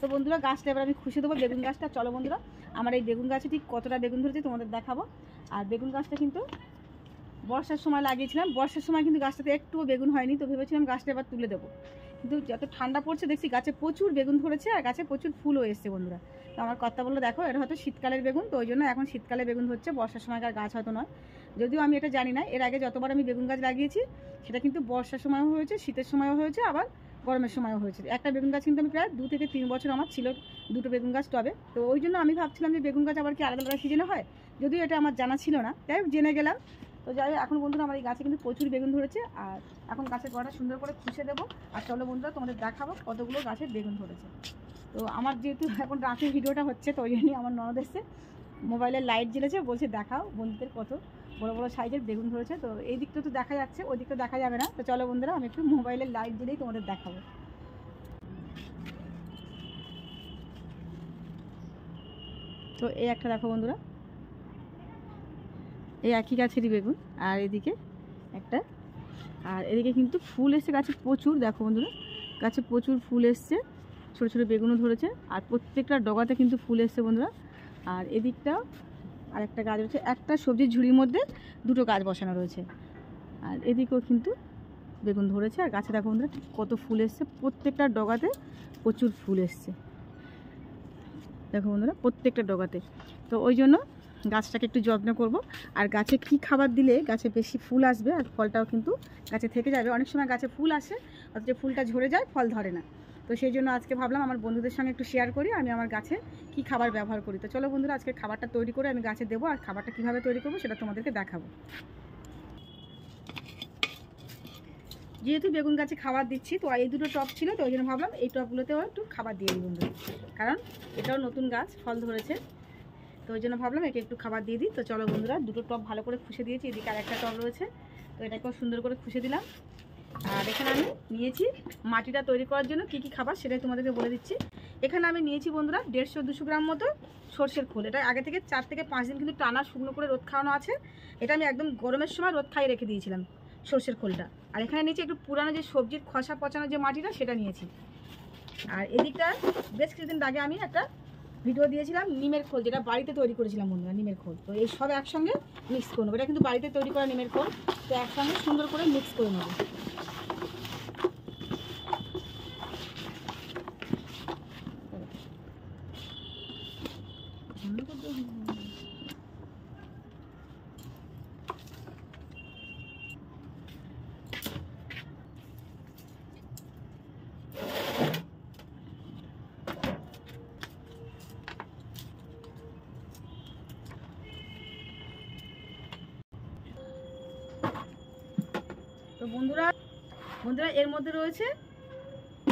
তো বন্ধুরা গাছটা এবার আমি খুশি দেবো বেগুন গাছটা। চলো বন্ধুরা আমার এই বেগুন গাছে ঠিক কতটা বেগুন ধরেছে তোমাদের দেখাবো। আর বেগুন গাছটা কিন্তু বর্ষার সময় লাগিয়েছিলাম, বর্ষার সময় কিন্তু গাছটাতে একটুও বেগুন হয়নি, তো ভেবেছিলাম গাছটা এবার তুলে দেবো। কিন্তু যত ঠান্ডা পড়ছে দেখছি গাছে প্রচুর বেগুন ধরেছে আর গাছে প্রচুর ফুলও এসছে বন্ধুরা। তো আমার কথা বললো দেখো এটা হয়তো শীতকালের বেগুন, তো ওই জন্য এখন শীতকালে বেগুন হচ্ছে, বর্ষার সময়কার গাছ হয়তো নয়। যদিও আমি এটা জানি না, এর আগে যতবার আমি বেগুন গাছ লাগিয়েছি সেটা কিন্তু বর্ষার সময়ও হয়েছে, শীতের সময়ও হয়েছে, আবার গরমের সময়ও হয়েছে। একটা বেগুন গাছ কিন্তু আমি প্রায় 2 থেকে 3 বছর আমার ছিল, 2টো বেগুন গাছ টবে। তো ওই জন্য আমি ভাবছিলাম যে বেগুন গাছ আবার কি আলাদা আলাদা সিজনে হয়, যদিও এটা আমার জানা ছিল না, তাই জেনে গেলাম। তো যাই হোক এখন বন্ধুরা আমার এই গাছে কিন্তু প্রচুর বেগুন ধরেছে আর এখন গাছের গোড়াটা সুন্দর করে খুশে দেবো। আর চলো বন্ধুরা তোমাদের দেখাবো কতগুলো গাছের বেগুন ধরেছে। তো আমার যেহেতু এখন রাতে ভিডিওটা হচ্ছে তো ওই জন্যই আমার ননদ এসছে, মোবাইলের লাইট জ্বেলেছে, বলছে দেখাও বন্ধুদের কত বড় বড় সাইজের বেগুন ধরেছে। তো এই দিকটা তো দেখা যাচ্ছে, ওই দিকটা দেখা যাবে না। তো চলো বন্ধুরা আমি একটু মোবাইলের লাইট জ্বেলেই তোমাদের দেখাবো। তো এই একটা দেখো বন্ধুরা, এই একই গাছেরই বেগুন, আর এদিকে একটা, আর এদিকে কিন্তু ফুল এসছে গাছে প্রচুর। দেখো বন্ধুরা গাছে প্রচুর ফুল এসছে, ছোটো ছোটো বেগুনও ধরেছে আর প্রত্যেকটা ডগাতে কিন্তু ফুল এসছে বন্ধুরা। আর এদিকটাও আর একটা গাছ রয়েছে, একটা সবজির ঝুড়ির মধ্যে 2টো গাছ বসানো রয়েছে। আর এদিকেও কিন্তু বেগুন ধরেছে আর গাছে দেখো বন্ধুরা কত ফুল এসছে, প্রত্যেকটা ডগাতে প্রচুর ফুল এসছে দেখো বন্ধুরা, প্রত্যেকটা ডগাতে। তো ওই জন্য গাছটাকে একটু যত্ন করব। আর গাছে কি খাবার দিলে গাছে বেশি ফুল আসবে আর ফলটাও কিন্তু গাছে থেকে যাবে। অনেক সময় গাছে ফুল আসে অথচ ফুলটা ঝরে যায়, ফল ধরে না। তো সেই জন্য আজকে ভাবলাম আমার বন্ধুদের সঙ্গে একটু শেয়ার করি আমি আমার গাছে কি খাবার ব্যবহার করি। তো চলো বন্ধুরা আজকে খাবারটা তৈরি করে আমি গাছে দেবো, আর খাবারটা কীভাবে তৈরি করবো সেটা তোমাদেরকে দেখাবো। যেহেতু বেগুন গাছে খাবার দিচ্ছি তো এই 2টো টব ছিল, তো ওই জন্য ভাবলাম এই টবগুলোতেও একটু খাবার দিয়ে দিই বন্ধুরা, কারণ এটাও নতুন গাছ ফল ধরেছে, তো ওই জন্য ভাবলাম একে একটু খাবার দিয়ে দিই। তো চলো বন্ধুরা 2টো টব ভালো করে খুশে দিয়েছি, এদিকে আরেকটা টব রয়েছে, তো এটাকেও সুন্দর করে খুশে দিলাম। আর এখানে আমি নিয়েছি মাটিটা তৈরি করার জন্য কি কি খাবার সেটাই তোমাদেরকে বলে দিচ্ছি। এখানে আমি নিয়েছি বন্ধুরা 150-200 গ্রাম মতো সর্ষের খোল। এটা আগে থেকে 4 থেকে 5 দিন কিন্তু টানা শুকনো করে রোদ খাওয়ানো আছে। এটা আমি একদম গরমের সময় রোদ খাইয়ে রেখে দিয়েছিলাম সর্ষের খোলটা। আর এখানে নিয়েছি একটু পুরানো যে সবজির খোসা পচানো যে মাটিটা সেটা নিয়েছি। আর এদিকটা বেশ কিছুদিন আগে আমি একটা ভিডিও দিয়েছিলাম নিমের খোল, যেটা বাড়িতে তৈরি করেছিলাম বন্ধুরা, নিমের খোল। তো এই সব একসঙ্গে মিক্স করে নেবো, এটা কিন্তু বাড়িতে তৈরি করা নিমের খোল, তো একসঙ্গে সুন্দর করে মিক্স করে নেবো। তো বন্ধুরা এর মধ্যে রয়েছে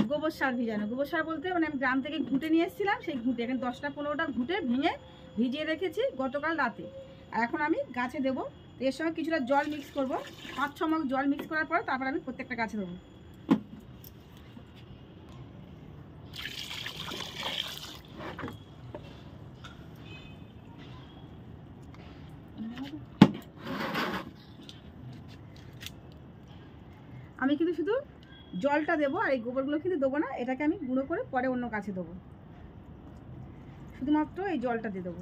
গোবর সার ভিজানো। গোবর সার বলতে মানে আমি গ্রাম থেকে ঘুঁটে নিয়ে এসেছিলাম, সেই ঘুঁটে এখানে 10টা-15টা ঘুঁটে ভেঙে ভিজিয়ে রেখেছি গতকাল রাতে। আর এখন আমি গাছে দেবো, এর সঙ্গে কিছুটা জল মিক্স করব, 5-6 মগ জল মিক্স করার পর তারপর আমি প্রত্যেকটা গাছে দেবো। আমি কিন্তু শুধু জলটা দেবো আর এই গোবরগুলো কিন্তু দেবো না, এটাকে আমি গুঁড়ো করে পরে অন্য গাছে দেবো, শুধুমাত্র এই জলটা দিয়ে দেবো।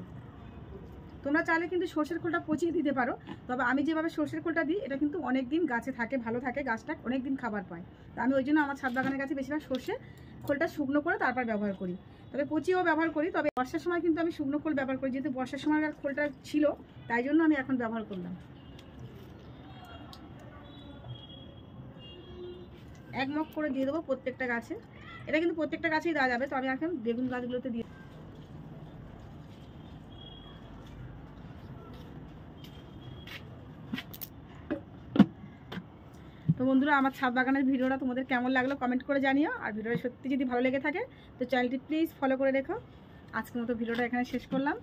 তোমরা চাইলে কিন্তু সর্ষের খোলটা পচিয়ে দিতে পারো, তবে আমি যেভাবে সর্ষের খোলটা দিই এটা কিন্তু অনেক দিন গাছে থাকে, ভালো থাকে, গাছটা অনেক দিন খাবার পায়। তো আমি ওই জন্য আমার ছাদ বাগানের গাছে বেশিরভাগ সর্ষের খোলটা শুকনো করে তারপর ব্যবহার করি, তবে পচিয়েও ব্যবহার করি। তবে বর্ষার সময় কিন্তু আমি শুকনো খোল ব্যবহার করি, যেহেতু বর্ষার সময়কার খোলটা ছিল তাই জন্য আমি এখন ব্যবহার করলাম। 1 মগ করে দিয়ে দেবো প্রত্যেকটা গাছে, এটা কিন্তু প্রত্যেকটা গাছেই দেওয়া যাবে। তো আমি এখন বেগুন গাছগুলোতে দিয়ে তো বন্ধুরা আমার ছাদ বাগানের ভিডিওটা তোমাদের কেমন লাগলো কমেন্ট করে জানিও। আর ভিডিওটা সত্যি যদি ভালো লেগে থাকে তো চ্যানেলটি প্লিজ ফলো করে রেখো। আজকের মতো ভিডিওটা এখানে শেষ করলাম।